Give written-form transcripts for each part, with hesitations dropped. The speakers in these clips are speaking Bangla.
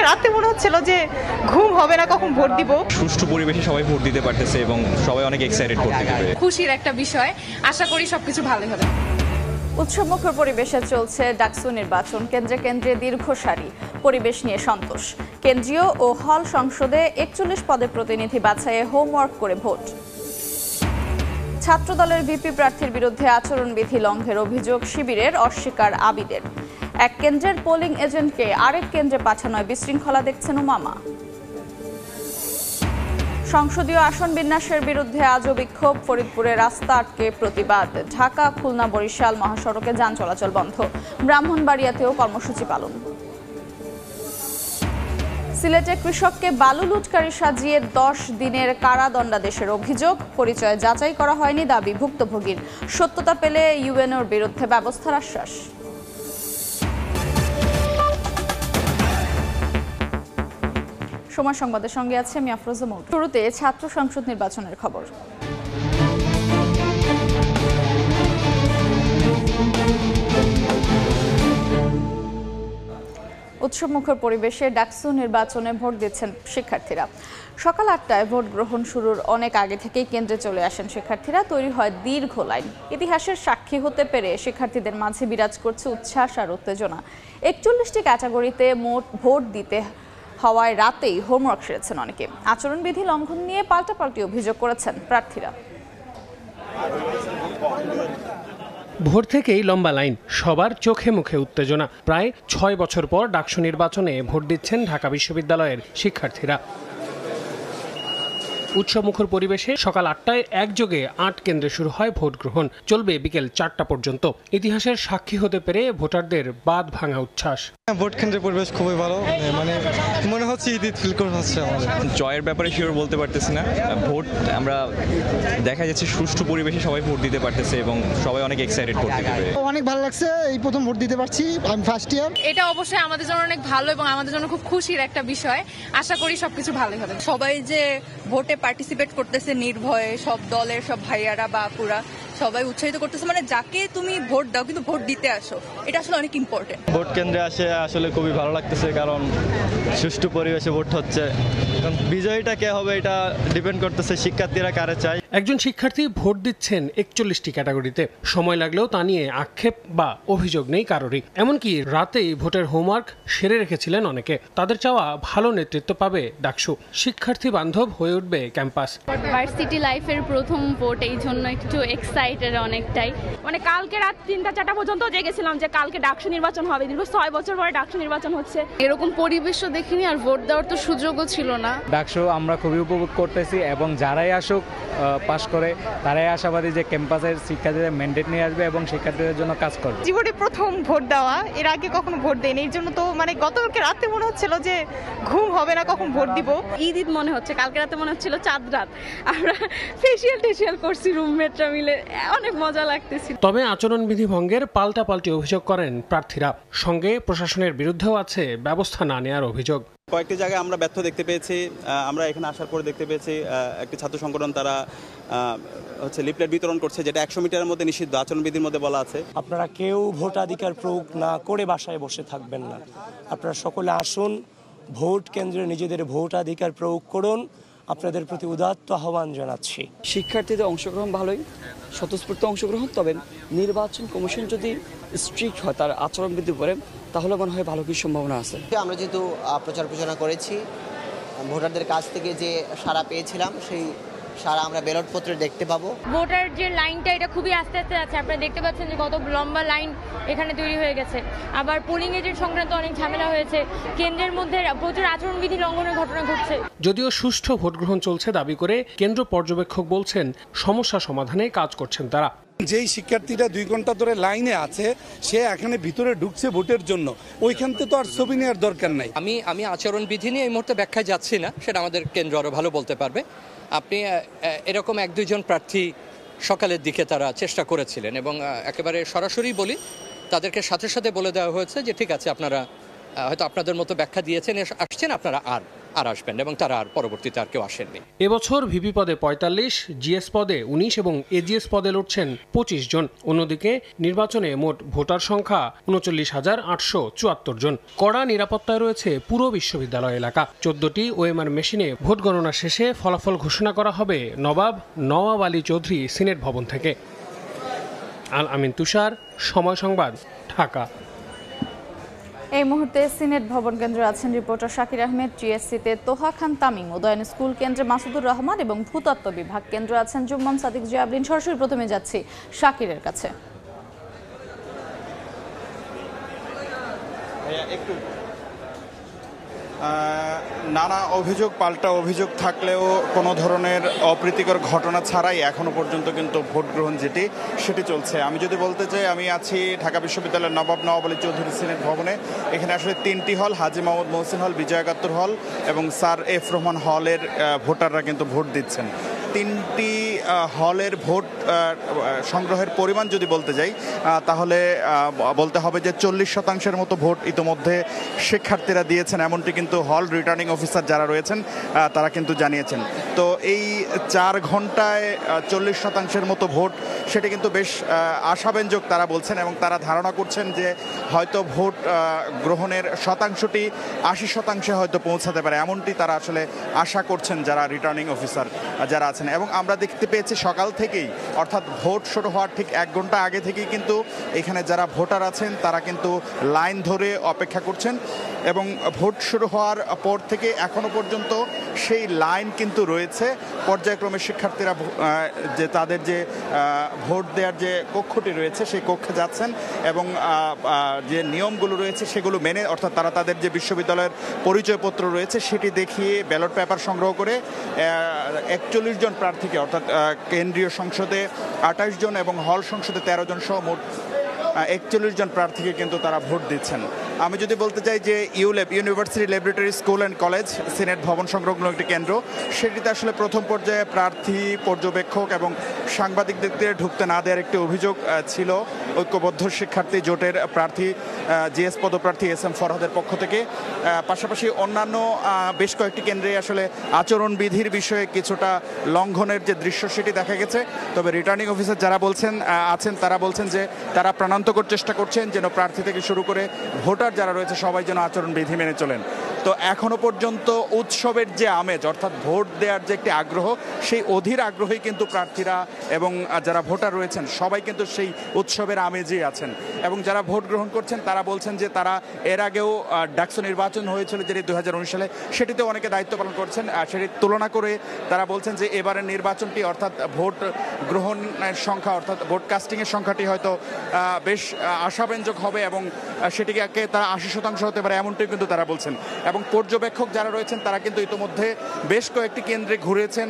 গতকালকে রাতে মনে হচ্ছিল যে ঘুম হবে না, কখন ভোট দিব। সুষ্ঠু পরিবেশে সবাই ভোট দিতে পারতেছে এবং সবাই অনেক এক্সাইটেড ভোট দিতে। খুশির একটা বিষয়, আশা করি সবকিছু ভালো হবে। উৎসবমুখর পরিবেশে চলছে ডাকসু নির্বাচন, কেন্দ্রে কেন্দ্রে দীর্ঘ সারি, পরিবেশ নিয়ে সন্তোষ। কেন্দ্রীয় ও হল সংসদে 41 পদে প্রতিনিধি বাছাইয়ে হোমওয়ার্ক করে ভোট। ছাত্রদলের ভিপি প্রার্থীর বিরুদ্ধে আচরণবিধি লঙ্ঘনের অভিযোগ শিবিরের, অস্বীকার আবিদের। এক কেন্দ্রের পোলিং এজেন্টকে আরেক কেন্দ্রে পাঠানোয় বিশৃঙ্খলা দেখছেন উমামা। সংসদীয় আসন বিন্যাসের বিরুদ্ধে আজও বিক্ষোভ, ফরিদপুরে রাস্তা আটকে প্রতিবাদ। ঢাকা, খুলনা, বরিশাল মহাসড়কে যান চলাচল বন্ধ। ব্রাহ্মণবাড়িয়াতেও কর্মসূচি পালন। সিলেটে কৃষককে বালু লুটকারী সাজিয়ে 10 দিনের কারাদণ্ডাদেশের অভিযোগ, পরিচয় যাচাই করা হয়নি দাবি ভুক্তভোগীর। সত্যতা পেলে ইউএনওর বিরুদ্ধে ব্যবস্থার আশ্বাস। সময় সংবাদের সঙ্গে আছে আমি আফরোজা মৌ। শুরুতে ছাত্র সংসদ নির্বাচনের খবর। উৎসবমুখর পরিবেশে ডাকসু নির্বাচনে ভোট দিচ্ছেন শিক্ষার্থীরা। সকাল 8টায় ভোট গ্রহণ শুরুর অনেক আগে থেকেই কেন্দ্রে চলে আসেন শিক্ষার্থীরা। তৈরি হয় দীর্ঘ লাইন। ইতিহাসের সাক্ষী হতে পেরে শিক্ষার্থীদের মাঝে বিরাজ করছে উচ্ছ্বাস আর উত্তেজনা। 41টি ক্যাটাগরিতে মোট ভোট দিতে হওয়ায় রাতেই হোমওয়ার্ক সেরেছেন অনেকে। আচরণবিধি লঙ্ঘন নিয়ে পাল্টাপাল্টি অভিযোগ করেছেন প্রার্থীরা। ভোর থেকেই লম্বা লাইন, সবার চোখে মুখে উত্তেজনা। প্রায় 6 বছর পর ডাকসু নির্বাচনে ভোট দিচ্ছেন ঢাকা বিশ্ববিদ্যালয়ের শিক্ষার্থীরা। উৎসবমুখর পরিবেশে সকাল 8টায় একযোগে 8 কেন্দ্রে শুরু হয় ভোট গ্রহণ, চলবে বিকেল 4টা পর্যন্ত। ইতিহাসের সাক্ষী হতে পেরে ভোটারদের বাঁধ ভাঙা উচ্ছ্বাস। ভোট কেন্দ্রের পরিবেশ খুবই ভালো, মানে মনে হচ্ছে ঈদ ফিল করছে আমাদের। জয়ের ব্যাপারে শিওর বলতে পারতেছি না। ভোট আমরা দেখা যাচ্ছে সুষ্ঠু পরিবেশে সবাই ভোট দিতে পারতেছে এবং সবাই অনেক এক্সাইটেড ভোট দিতে। অনেক ভালো লাগছে, এই প্রথম ভোট দিতে পারছি, আমি ফার্স্ট ইয়ার। এটা অবশ্যই আমাদের জন্য অনেক ভালো এবং আমাদের জন্য খুব খুশির একটা বিষয়, আশা করি সবকিছু ভালো হবে। সবাই যে ভোটে পার্টিসিপেট করতেছে নির্ভয়ে, সব দলের সব ভাইয়ারা বা আপুরা সবাই উৎসাহিত করতেছে, মানে যাকে তুমি ভোট দাও কিন্তু ভোট দিতে আসো, এটা আসলে অনেক ইম্পর্টেন্ট। ভোট কেন্দ্রে আসে আসলে খুবই ভালো লাগতেছে, কারণ সুষ্ঠু পরিবেশে ভোট হচ্ছে। বিজয়ীটা কে হবে এটা ডিপেন্ড করতেছে শিক্ষার্থীরা কারে চায়। একজন শিক্ষার্থী ভোট দিচ্ছেন 41টি ক্যাটাগরিতে। সময় লাগলেও তা নিয়ে আক্ষেপ বা অভিযোগ নেই কারোরই। এমনকি রাতেই ভোটের হোমওয়ার্ক সেরে রেখেছিলেন অনেকে। তাদের চাওয়া ভালো নেতৃত্ব পাবে ডাকসু, শিক্ষার্থী বান্ধব হয়ে উঠবে ক্যাম্পাস। ভার্সিটি লাইফের প্রথম ভোট, এই জন্য একটু এক্সাইটেড অনেকটাই। মানে কালকে রাত 3টা-4টা পর্যন্ত জেগেছিলাম যে কালকে ডাকসু নির্বাচন হবে। দীর্ঘ 6 বছর পরে ডাকসু নির্বাচন হচ্ছে। এরকম পরিবেশও দেখিনি, আর ভোট দেওয়ার তো সুযোগও ছিল না। ডাকসু আমরা খুবই উপভোগ করতেছি এবং যারাই আসুক পাশ করে তারাই আশাবাদী যে ক্যাম্পাসের শিক্ষার্থীদের ম্যান্ডেট নিয়ে আসবে এবং শিক্ষার্থীদের জন্য কাজ করবে। জীবনে প্রথম ভোট দেওয়া, এর আগে কখনো ভোট দেয়নি, এই জন্য তো মানে গতকালকে রাতে মনে হচ্ছিল যে ঘুম হবে না, কখন ভোট দিব। ঈদ মনে হচ্ছে, কালকে রাতে মনে হচ্ছিল চাঁদ রাত। আমরা ফেসিয়াল করছি রুমমেটরা মিলে, অনেক মজা লাগতেছিল। তবে আচরণবিধি ভঙ্গের পাল্টাপাল্টি অভিযোগ করেন প্রার্থীরা। সঙ্গে প্রশাসনের বিরুদ্ধেও আছে ব্যবস্থা না নেওয়ার অভিযোগ। কয়েকটি জায়গায় আমরা ব্যর্থ দেখতে পেয়েছি। আমরা এখানে আসার পরে দেখতে পেয়েছি একটি ছাত্র সংগঠন তারা লিফলেট বিতরণ করছে, যেটা 100 মিটারের মধ্যে নিষিদ্ধ, আচরণবিধির মধ্যে বলা আছে। আপনারা কেউ ভোটাধিকার প্রয়োগ না করে বাসায় বসে থাকবেন না। আপনারা সকলে আসুন, ভোট কেন্দ্রে নিজেদের ভোটাধিকার প্রয়োগ করুন। আপনাদের প্রতি উদাত্ত আহ্বান জানাচ্ছি। শিক্ষার্থীদের অংশগ্রহণ ভালোই, স্বতঃস্ফূর্ত অংশগ্রহণ, তবে নির্বাচন কমিশন যদি স্ট্রিক্ট হয় তার আচরণবিধির উপরে, তাহলে মনে হয় ভালো কিছু সম্ভাবনা আছে। আমরা যেহেতু প্রচার প্রচারণা করেছি, ভোটারদের কাছ থেকে যে সাড়া পেয়েছিলাম সেই সারা আমরা ব্যালট পত্রে দেখতে পাবো। ভোটার যে লাইনটা, এটা খুবই আস্তে আস্তে আছে। আপনারা দেখতে পাচ্ছেন যে কত লম্বা লাইন এখানে তৈরি হয়ে গেছে। আবার পোলিং এজেন্ট সংক্রান্ত অনেক ঝামেলা হয়েছে। কেন্দ্রের মধ্যে প্রচুর আচরণবিধি লঙ্ঘনের ঘটনা ঘটছে। যদিও সুষ্ঠু ভোট গ্রহণ চলছে দাবি করে কেন্দ্র পর্যবেক্ষক বলছেন সমস্যা সমাধানে কাজ করছেন তারা। যেই শিক্ষার্থীরা 2 ঘন্টা ধরে লাইনে আছে, সে এখানে ভিতরে ঢুকছে ভোটের জন্য, ওইখান থেকে তো আর ছবি নেওয়ার দরকার নাই। আমি আচরণবিধি নিয়ে এই মুহূর্তে ব্যাখ্যায় যাচ্ছি না, সেটা আমাদের কেন্দ্র আরো ভালো বলতে পারবে। আপনি এরকম 1-2 জন প্রার্থী সকালের দিকে তারা চেষ্টা করেছিলেন এবং একেবারে সরাসরি বলি, তাদেরকে সাথে সাথে বলে দেওয়া হয়েছে যে ঠিক আছে, আপনারা হয়তো আপনাদের মতো ব্যাখ্যা দিয়েছেন, আসছেন, আপনারা আর আর আসবেন এবং তারা আর পরবর্তীতে আর কেউ আসেননি। এবছর ভিপি পদে ৪৫, জিএস পদে ১৯ এবং এজিএস পদে লড়ছেন ২৫ জন। অন্যদিকে নির্বাচনে মোট ভোটার সংখ্যা ৩৯,৮৭৪ জন। কড়া নিরাপত্তায় রয়েছে পুরো বিশ্ববিদ্যালয় এলাকা। ১৪টি ওএমআর মেশিনে ভোট গণনা শেষে ফলাফল ঘোষণা করা হবে নবাব আলী চৌধুরী সিনেট ভবন থেকে। আল আমিন তুষার, সময় সংবাদ, ঢাকা। এই মুহূর্তে সিনেট ভবন কেন্দ্রে আছেন রিপোর্টার শাকির আহমেদ, টিএসসিতে তোহা খান তামিম, উদয়ন স্কুল কেন্দ্রে মাসুদুর রহমান এবং ভূতত্ত্ব বিভাগ কেন্দ্রে আছেন জুম্মন সাদিক জিয়াবলিন। সরাসরি প্রথমে যাচ্ছি শাকিরের কাছে। নানা অভিযোগ পাল্টা অভিযোগ থাকলেও কোনো ধরনের অপ্রীতিকর ঘটনা ছাড়াই এখনো পর্যন্ত কিন্তু ভোট গ্রহণ সেটি চলছে। আমি যদি বলতে চাই, আমি আছি ঢাকা বিশ্ববিদ্যালয়ের নবাব আলী চৌধুরী সিনেট ভবনে। এখানে আসলে 3টি হল, হাজী মোহাম্মদ মহসিন হল, বিজয় একাত্তর হল এবং স্যার এফ রহমান হলের ভোটাররা কিন্তু ভোট দিচ্ছেন। 3টি হলের ভোট সংগ্রহের পরিমাণ যদি বলতে যাই তাহলে বলতে হবে যে 40% মতো ভোট ইতোমধ্যে শিক্ষার্থীরা দিয়েছেন, এমনটি কিন্তু হল রিটার্নিং অফিসার যারা রয়েছেন তারা কিন্তু জানিয়েছেন। তো এই 4 ঘন্টায় 40% মতো ভোট, সেটি কিন্তু বেশ আশাব্যঞ্জক তারা বলছেন এবং তারা ধারণা করছেন যে হয়তো ভোট গ্রহণের শতাংশটি 80% হয়তো পৌঁছাতে পারে, এমনটি তারা আসলে আশা করছেন যারা রিটার্নিং অফিসার যারা আছেন। এবং আমরা দেখতে পেয়েছি সকাল থেকেই, অর্থাৎ ভোট শুরু হওয়ার ঠিক 1 ঘন্টা আগে থেকেই কিন্তু এখানে যারা ভোটার আছেন তারা কিন্তু লাইন ধরে অপেক্ষা করছেন এবং ভোট শুরু হওয়ার পর থেকে এখনো পর্যন্ত সেই লাইন কিন্তু রয়েছে। পর্যায়ক্রমে শিক্ষার্থীরা যে তাদের যে ভোট দেওয়ার যে কক্ষটি রয়েছে সেই কক্ষে যাচ্ছেন এবং যে নিয়মগুলো রয়েছে সেগুলো মেনে, অর্থাৎ তারা তাদের যে বিশ্ববিদ্যালয়ের পরিচয়পত্র রয়েছে সেটি দেখিয়ে ব্যালট পেপার সংগ্রহ করে 41 জন প্রার্থীকে, অর্থাৎ কেন্দ্রীয় সংসদে 28 জন এবং হল সংসদে 13 জন সহ মোট 41 জন প্রার্থীকে কিন্তু তারা ভোট দিচ্ছেন। আমি যদি বলতে চাই যে university laboratory school and college senate ভবন সংলগ্ন একটি কেন্দ্র, সেটিতে আসলে প্রথম পর্যায়ে প্রার্থী, পর্যবেক্ষক এবং সাংবাদিকদের ঢুকতে না দেওয়ার একটি অভিযোগ ছিল ঐক্যবদ্ধ শিক্ষার্থী জোটের প্রার্থী জিএস পদপ্রার্থী এস এম ফরহাদের পক্ষ থেকে। পাশাপাশি অন্যান্য বেশ কয়েকটি কেন্দ্রে আসলে আচরণবিধির বিষয়ে কিছুটা লঙ্ঘনের যে দৃশ্য সেটি দেখা গেছে। তবে রিটার্নিং অফিসার যারা আছেন তারা বলছেন যে তারা প্রাণান্তকর চেষ্টা করছেন যেন প্রার্থী থেকে শুরু করে ভোটার যারা রয়েছে সবাই যেন আচরণবিধি মেনে চলেন। তো এখনো পর্যন্ত উৎসবের যে আমেজ, অর্থাৎ ভোট দেওয়ার যে একটি আগ্রহ, সেই অধীর আগ্রহেই কিন্তু প্রার্থীরা এবং যারা ভোটার রয়েছেন সবাই কিন্তু সেই উৎসবের আমেজেই আছেন। এবং যারা ভোট গ্রহণ করছেন তারা বলছেন যে তারা এর আগেও ডাকসু নির্বাচন হয়েছিল যেটি 2019 সালে, সেটিতে অনেকে দায়িত্ব পালন করছেন। সেটির তুলনা করে তারা বলছেন যে এবারের নির্বাচনটি, অর্থাৎ ভোট গ্রহণের সংখ্যা, অর্থাৎ ভোট কাস্টিংয়ের সংখ্যাটি হয়তো বেশ আশাব্যঞ্জক হবে এবং সেটিকে তারা 80% হতে পারে, এমনটাই কিন্তু তারা বলছেন। এবং পর্যবেক্ষক যারা রয়েছেন তারা কিন্তু ইতোমধ্যে বেশ কয়েকটি কেন্দ্রে ঘুরেছেন,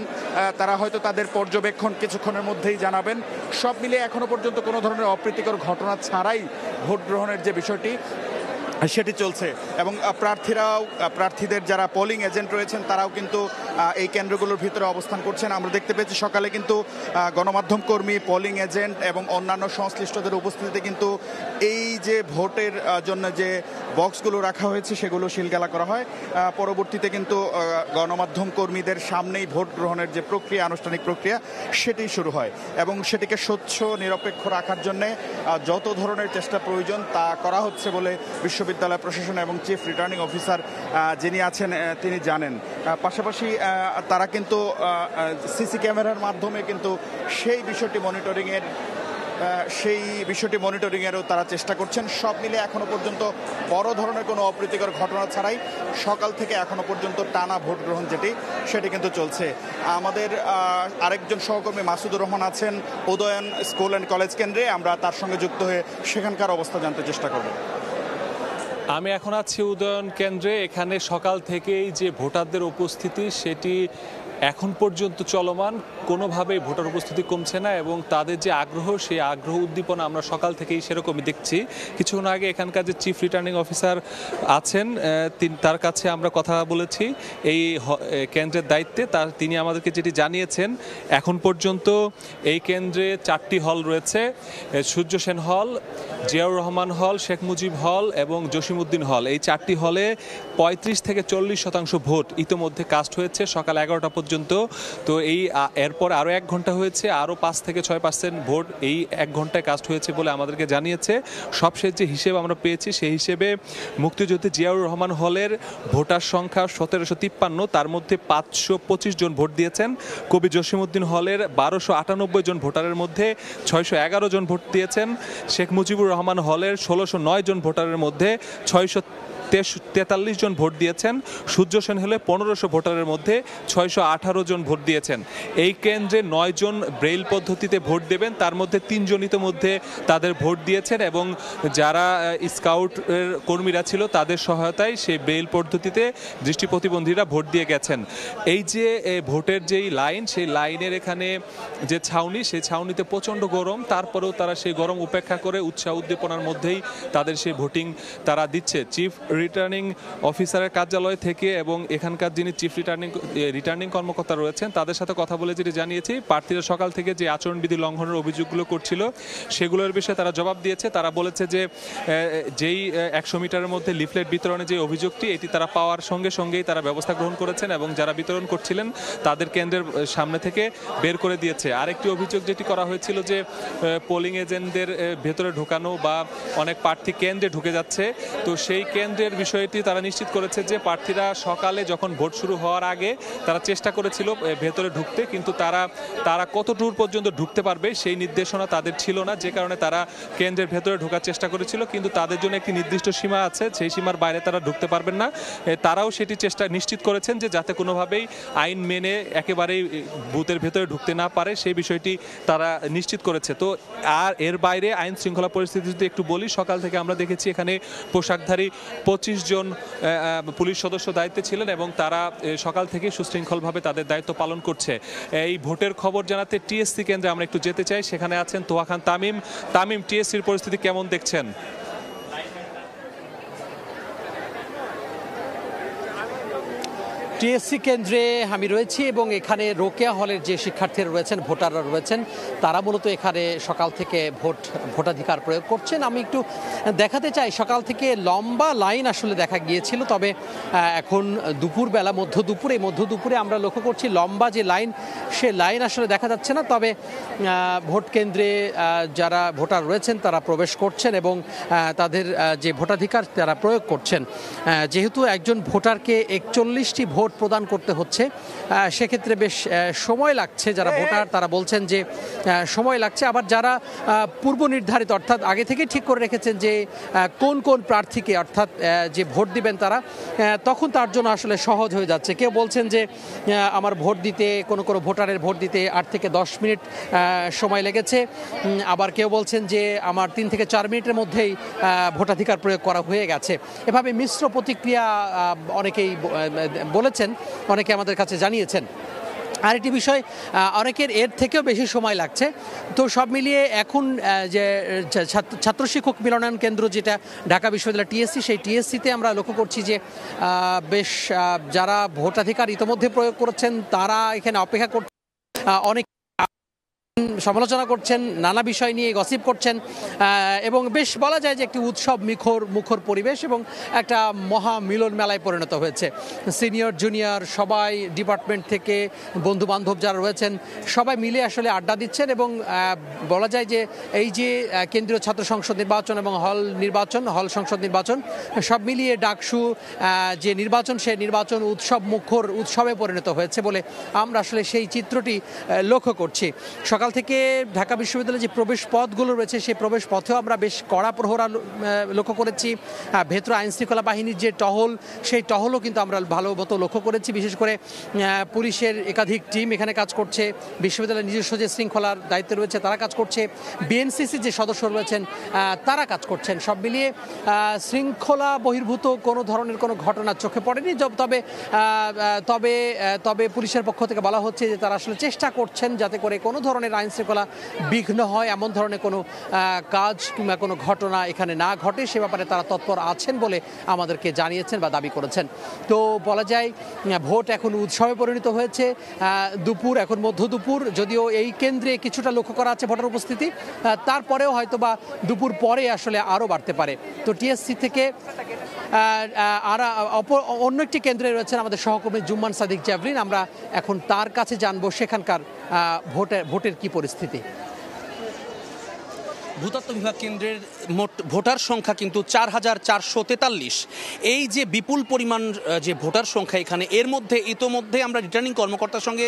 তারা হয়তো তাদের পর্যবেক্ষণ কিছুক্ষণের মধ্যেই জানাবেন। সব মিলিয়ে এখনো পর্যন্ত কোনো ধরনের অপ্রীতিকর ঘটনা ছাড়াই ভোট গ্রহণের যে বিষয়টি সেটি চলছে। এবং প্রার্থীদের যারা পোলিং এজেন্ট রয়েছেন তারাও কিন্তু এই কেন্দ্রগুলোর ভিতরে অবস্থান করছেন। আমরা দেখতে পেয়েছি সকালে কিন্তু গণমাধ্যম কর্মী, পোলিং এজেন্ট এবং অন্যান্য সংশ্লিষ্টদের উপস্থিতিতে কিন্তু এই যে ভোটের জন্য যে বক্সগুলো রাখা হয়েছে সেগুলো সিলগালা করা হয়। পরবর্তীতে কিন্তু গণমাধ্যম কর্মীদের সামনেই ভোট গ্রহণের যে প্রক্রিয়া, আনুষ্ঠানিক প্রক্রিয়া, সেটি শুরু হয় এবং সেটিকে স্বচ্ছ নিরপেক্ষ রাখার জন্যে যত ধরনের চেষ্টা প্রয়োজন তা করা হচ্ছে বলে বিশ্ববিদ্যালয় প্রশাসন এবং চিফ রিটার্নিং অফিসার যিনি আছেন তিনি জানেন। পাশাপাশি তারা কিন্তু সিসি ক্যামেরার মাধ্যমে কিন্তু সেই বিষয়টি মনিটরিংয়েরও তারা চেষ্টা করছেন। সব মিলে এখনো পর্যন্ত বড় ধরনের কোনো অপ্রীতিকর ঘটনা ছাড়াই সকাল থেকে এখনো পর্যন্ত টানা ভোট গ্রহণ সেটি কিন্তু চলছে। আমাদের আরেকজন সহকর্মী মাসুদুর রহমান আছেন উদয়ন স্কুল অ্যান্ড কলেজ কেন্দ্রে, আমরা তার সঙ্গে যুক্ত হয়ে সেখানকার অবস্থা জানতে চেষ্টা করব। আমি এখন আছি উদয়ন কেন্দ্রে। এখানে সকাল থেকেই যে ভোটারদের উপস্থিতি সেটি এখন পর্যন্ত চলমান, কোনোভাবেই ভোটার উপস্থিতি কমছে না এবং তাদের যে আগ্রহ, সেই আগ্রহ উদ্দীপনা আমরা সকাল থেকেই সেরকমই দেখছি। কিছুক্ষণ আগে এখানকার যে চিফ রিটার্নিং অফিসার আছেন তার কাছে আমরা কথা বলেছি এই কেন্দ্রের দায়িত্বে। তিনি আমাদেরকে যেটি জানিয়েছেন, এখন পর্যন্ত এই কেন্দ্রে 4টি হল রয়েছে, সূর্য সেন হল, জিয়াউর রহমান হল, শেখ মুজিব হল এবং জসিমউদ্দিন হল। এই 4টি হলে 35 থেকে 40% ভোট ইতোমধ্যে কাস্ট হয়েছে সকাল 11টা পর্যন্ত। তো এরপর আরও 1 ঘন্টা হয়েছে, আরও 5 থেকে 6% ভোট এই 1 ঘন্টায় কাস্ট হয়েছে বলে আমাদেরকে জানিয়েছে। সবশেষ যে হিসেব আমরা পেয়েছি সেই হিসেবে মুক্তিযুদ্ধে জিয়াউর রহমান হলের ভোটার সংখ্যা 1753, তার মধ্যে 525 জন ভোট দিয়েছেন। কবি জসিমউদ্দিন হলের 1298 জন ভোটারের মধ্যে 611 জন ভোট দিয়েছেন। শেখ মুজিবুর রহমান হলের 1609 জন ভোটারের মধ্যে 643 জন ভোট দিয়েছেন। সূর্য সেন হলে 1500 ভোটারের মধ্যে 618 জন ভোট দিয়েছেন। এই কেন্দ্রে 9 জন ব্রেইল পদ্ধতিতে ভোট দেবেন, তার মধ্যে 3 জন ইতিমধ্যে তাদের ভোট দিয়েছেন এবং যারা স্কাউটের কর্মীরা ছিল তাদের সহায়তায় সেই ব্রেইল পদ্ধতিতে দৃষ্টি প্রতিবন্ধীরা ভোট দিয়ে গেছেন। এই যে ভোটের যেই লাইন, সেই লাইনের এখানে যে ছাউনি, সেই ছাউনিতে প্রচণ্ড গরম, তারপরেও তারা সেই গরম উপেক্ষা করে উৎসাহ উদ্দীপনার মধ্যেই তাদের সেই ভোটিং তারা দিচ্ছে। চিফ রিটার্নিং অফিসারের কার্যালয় থেকে এবং এখানকার যিনি চিফ রিটার্নিং কর্মকর্তা রয়েছেন তাদের সাথে কথা বলে যেটি জানিয়েছি, প্রার্থীরা সকাল থেকে যে আচরণবিধি লঙ্ঘনের অভিযোগগুলো করছিল সেগুলোর বিষয়ে তারা জবাব দিয়েছে। তারা বলেছে যে যেই 100 মিটারের মধ্যে লিফলেট বিতরণের যে অভিযোগটি, এটি তারা পাওয়ার সঙ্গে সঙ্গেই তারা ব্যবস্থা গ্রহণ করেছেন এবং যারা বিতরণ করছিলেন তাদের কেন্দ্রের সামনে থেকে বের করে দিয়েছে। আরেকটি অভিযোগ যেটি করা হয়েছিল যে পোলিং এজেন্টদের ভেতরে ঢোকানো বা অনেক প্রার্থী কেন্দ্রে ঢুকে যাচ্ছে, তো সেই কেন্দ্রের বিষয়টি তারা নিশ্চিত করেছে যে প্রার্থীরা সকালে যখন ভোট শুরু হওয়ার আগে তারা চেষ্টা করেছিল ভেতরে ঢুকতে, কিন্তু তারা কত দূর পর্যন্ত ঢুকতে পারবে সেই নির্দেশনা তাদের ছিল না, যে কারণে তারা কেন্দ্রের ভেতরে ঢোকার চেষ্টা করেছিল, কিন্তু তাদের জন্য একটি নির্দিষ্ট সীমা আছে, সেই সীমার বাইরে তারা ঢুকতে পারবেন না। তারাও সেটি চেষ্টা নিশ্চিত করেছেন যে যাতে কোনোভাবেই আইন মেনে একেবারেই বুথের ভেতরে ঢুকতে না পারে সেই বিষয়টি তারা নিশ্চিত করেছে। তো আর এর বাইরে আইন শৃঙ্খলা পরিস্থিতি যদি একটু বলি, সকাল থেকে আমরা দেখেছি এখানে পোশাকধারী 25 জন পুলিশ সদস্য দায়িত্বে ছিলেন এবং তারা সকাল থেকে সুশৃঙ্খলভাবে তাদের দায়িত্ব পালন করছে। এই ভোটের খবর জানাতে টিএসসি কেন্দ্রে আমরা একটু যেতে চাই, সেখানে আছেন তোহা খান তামিম। টিএসসির পরিস্থিতি কেমন দেখছেন? টিএসসি কেন্দ্রে আমি রয়েছি এবং এখানে রোকেয়া হলের যে শিক্ষার্থীরা রয়েছেন, ভোটাররা রয়েছেন, তারা মূলত এখানে সকাল থেকে ভোটাধিকার প্রয়োগ করছেন। আমি একটু দেখাতে চাই, সকাল থেকে লম্বা লাইন আসলে দেখা গিয়েছিল, তবে এখন দুপুরবেলা মধ্যদুপুরে আমরা লক্ষ্য করছি লম্বা যে লাইন, সে লাইন আসলে দেখা যাচ্ছে না। তবে ভোট কেন্দ্রে যারা ভোটার রয়েছেন তারা প্রবেশ করছেন এবং তাদের যে ভোটাধিকার তারা প্রয়োগ করছেন। যেহেতু একজন ভোটারকে 41টি ভোট প্রদান করতে হচ্ছে, সেক্ষেত্রে বেশ সময় লাগছে। যারা ভোটার তারা বলছেন যে সময় লাগছে, আবার যারা পূর্ব নির্ধারিত অর্থাৎ আগে থেকে ঠিক করে রেখেছেন যে কোন কোন প্রার্থীকে অর্থাৎ যে ভোট দিবেন তারা, তখন তার জন্য আসলে সহজ হয়ে যাচ্ছে। কেউ বলছেন যে আমার ভোট দিতে কোনো ভোটারের ভোট দিতে 8 থেকে 10 মিনিট সময় লেগেছে, আবার কেউ বলছেন যে আমার 3 থেকে 4 মিনিটের মধ্যেই ভোটাধিকার প্রয়োগ করা হয়ে গেছে। এভাবে মিশ্র প্রতিক্রিয়া অনেকেই বলেছেন, অনেকে আমাদের কাছে জানিয়েছেন। আরেকটি বিষয়, অনেকের এর থেকেও বেশি সময় লাগছে। তো সব মিলিয়ে এখন যে ছাত্র শিক্ষক মিলনায়ন কেন্দ্র যেটা ঢাকা বিশ্ববিদ্যালয় টিএসসি, সেই টিএসসিতে আমরা লক্ষ্য করছি যে বেশ যারা ভোটাধিকার ইতোমধ্যে প্রয়োগ করেছেন তারা এখানে অপেক্ষা করছেন, অনেক সমালোচনা করছেন, নানা বিষয় নিয়ে গসিপ করছেন এবং বেশ বলা যায় যে একটি উৎসব মুখর পরিবেশ এবং একটা মহা মিলন মেলায় পরিণত হয়েছে। সিনিয়র জুনিয়র সবাই, ডিপার্টমেন্ট থেকে বন্ধু বান্ধব যারা রয়েছেন সবাই মিলে আসলে আড্ডা দিচ্ছেন এবং বলা যায় যে এই যে কেন্দ্রীয় ছাত্র সংসদ নির্বাচন এবং হল সংসদ নির্বাচন সব মিলিয়ে ডাকসু যে নির্বাচন, সেই নির্বাচন উৎসবে পরিণত হয়েছে বলে আমরা আসলে সেই চিত্রটি লক্ষ্য করছি। সকাল সকাল থেকে ঢাকা বিশ্ববিদ্যালয়ের যে প্রবেশ পথগুলো রয়েছে সেই প্রবেশ পথেও আমরা বেশ কড়া প্রহরা লক্ষ্য করেছি। ভেতরে আইনশৃঙ্খলা বাহিনীর যে টহল, সেই টহলও কিন্তু আমরা ভালো মতো লক্ষ্য করেছি। বিশেষ করে পুলিশের একাধিক টিম এখানে কাজ করছে, বিশ্ববিদ্যালয়ের নিজস্ব যে শৃঙ্খলার দায়িত্বে রয়েছে তারা কাজ করছে, বিএনসিসির যে সদস্য রয়েছেন তারা কাজ করছেন। সব মিলিয়ে শৃঙ্খলা বহির্ভূত কোনো ধরনের কোনো ঘটনা চোখে পড়েনি। তবে পুলিশের পক্ষ থেকে বলা হচ্ছে যে তারা আসলে চেষ্টা করছেন যাতে করে কোনো ধরনের আইন শৃঙ্খলা বিঘ্ন হয়, এমন ধরনের কোনো কাজ কিংবা কোনো ঘটনা এখানে না ঘটে সে ব্যাপারে তারা তৎপর আছেন বলে আমাদেরকে জানিয়েছেন বা দাবি করেছেন। তো বলা যায় ভোট এখন উৎসবে পরিণত হয়েছে। দুপুর এখন মধ্য দুপুর, যদিও এই কেন্দ্রে কিছুটা লক্ষ্য করা আছে ভোটার উপস্থিতি, তারপরেও হয়তো বা দুপুর পরে আসলে আরও বাড়তে পারে। তো টিএসসি থেকে আর অন্য একটি কেন্দ্রে রয়েছেন আমাদের সহকর্মী জুম্মান সাদিক জাভরিন। আমরা এখন তার কাছে জানবো সেখানকার ভোটের কি পরিস্থিতি। ভূতত্ত্ব বিভাগ কেন্দ্রের মোট ভোটার সংখ্যা কিন্তু ৪,৪৪৩। এই যে বিপুল পরিমাণ যে ভোটার সংখ্যা এখানে, এর মধ্যে ইতোমধ্যে আমরা রিটার্নিং কর্মকর্তার সঙ্গে